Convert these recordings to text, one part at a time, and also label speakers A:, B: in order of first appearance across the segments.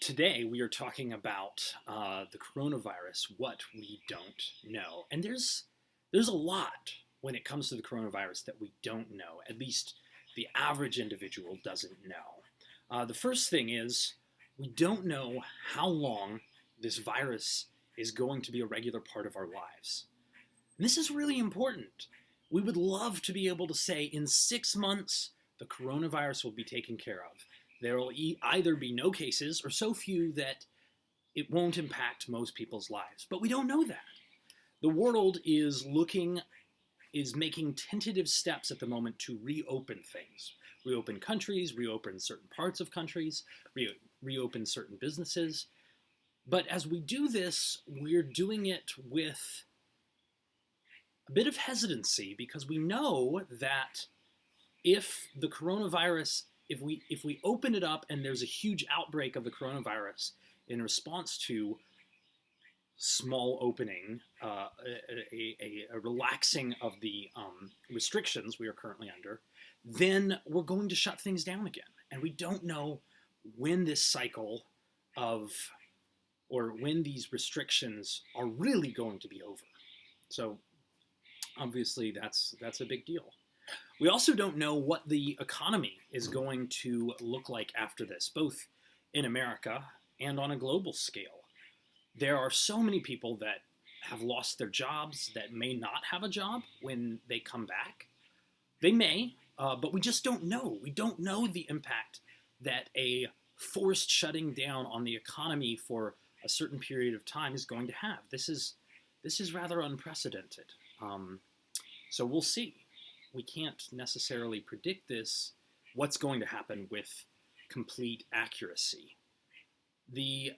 A: Today, we are talking about the coronavirus, what we don't know. And there's a lot when it comes to the coronavirus that we don't know, at least the average individual doesn't know. The first thing is we don't know how long this virus is going to be a regular part of our lives. And this is really important. We would love to be able to say in 6 months, the coronavirus will be taken care of. There will either be no cases or so few that it won't impact most people's lives. But we don't know that. The world is making tentative steps at the moment to reopen things. Reopen countries, reopen certain parts of countries, reopen certain businesses. But as we do this, we're doing it with a bit of hesitancy because we know that if the coronavirus, if we open it up and there's a huge outbreak of the coronavirus in response to small opening, a relaxing of the restrictions we are currently under, then we're going to shut things down again. And we don't know when this cycle of, or when these restrictions are really going to be over. So obviously that's a big deal. We also don't know what the economy is going to look like after this, both in America and on a global scale. There are so many people that have lost their jobs that may not have a job when they come back. They may, but we just don't know. We don't know the impact that a forced shutting down on the economy for a certain period of time is going to have. This is rather unprecedented. So we'll see. We can't necessarily predict what's going to happen with complete accuracy. The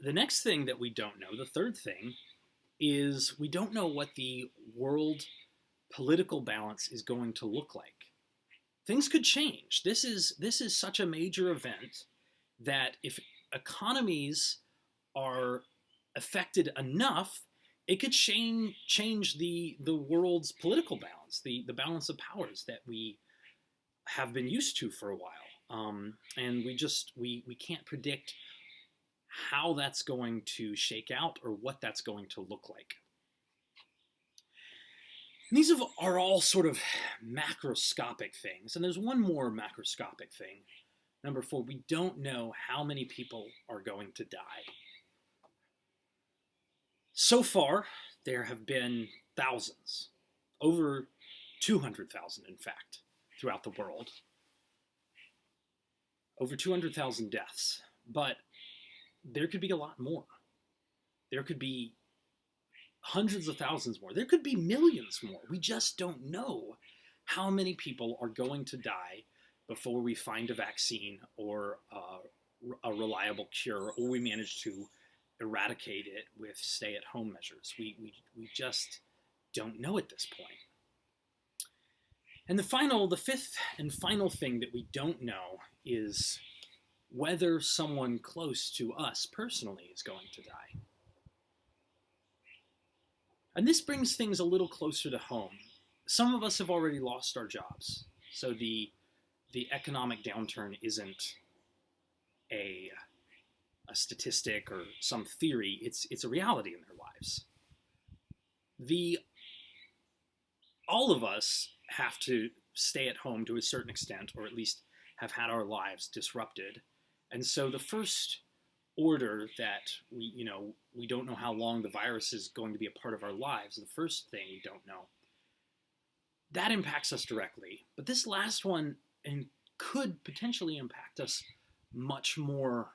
A: next thing that we don't know, the third thing, is we don't know what the world political balance is going to look like. Things could change. This is such a major event that if economies are affected enough, it could change the world's political balance, the balance of powers that we have been used to for a while. And we can't predict how that's going to shake out or what that's going to look like. And these are all sort of macroscopic things. And there's one more macroscopic thing. Number 4, we don't know how many people are going to die. So far, there have been thousands, over 200,000 in fact, throughout the world. Over 200,000 deaths, but there could be a lot more. There could be hundreds of thousands more. There could be millions more. We just don't know how many people are going to die before we find a vaccine or a reliable cure, or we manage to eradicate it with stay-at-home measures. We just don't know at this point. And the fifth and final thing that we don't know is whether someone close to us personally is going to die. And this brings things a little closer to home. Some of us have already lost our jobs, so the economic downturn isn't a statistic or some theory. It's a reality in their lives. All of us have to stay at home to a certain extent, or at least have had our lives disrupted. And so the first order that we don't know how long the virus is going to be a part of our lives, the first thing we don't know, that impacts us directly. But this last one could potentially impact us much more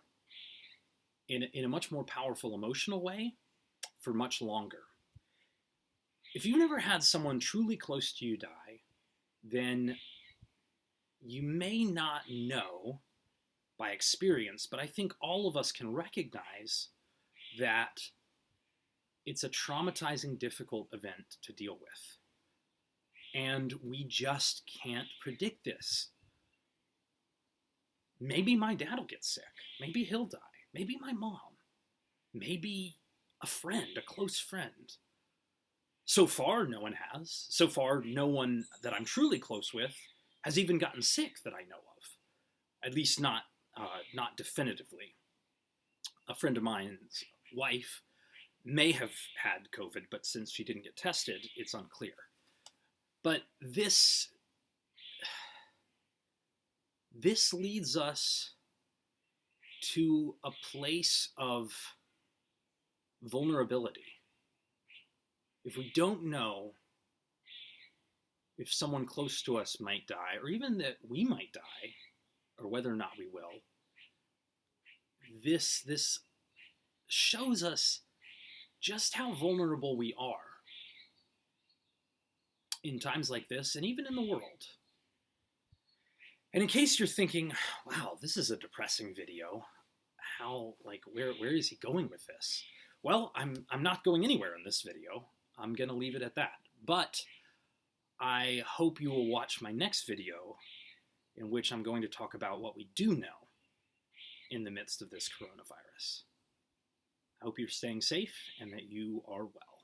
A: in a much more powerful emotional way for much longer. If you've never had someone truly close to you die, then you may not know by experience, but I think all of us can recognize that it's a traumatizing, difficult event to deal with. And we just can't predict this. Maybe my dad will get sick. Maybe he'll die. Maybe my mom. Maybe a friend, a close friend. So far, no one has. So far, no one that I'm truly close with has even gotten sick that I know of. At least not definitively. a friend of mine's wife may have had COVID, but since she didn't get tested, it's unclear. But this leads us to a place of vulnerability. If we don't know if someone close to us might die, or even that we might die, or whether or not we will, this shows us just how vulnerable we are in times like this, and even in the world. And in case you're thinking, wow, this is a depressing video, where is he going with this? Well, I'm not going anywhere in this video. I'm going to leave it at that. But I hope you will watch my next video, in which I'm going to talk about what we do know in the midst of this coronavirus. I hope you're staying safe and that you are well.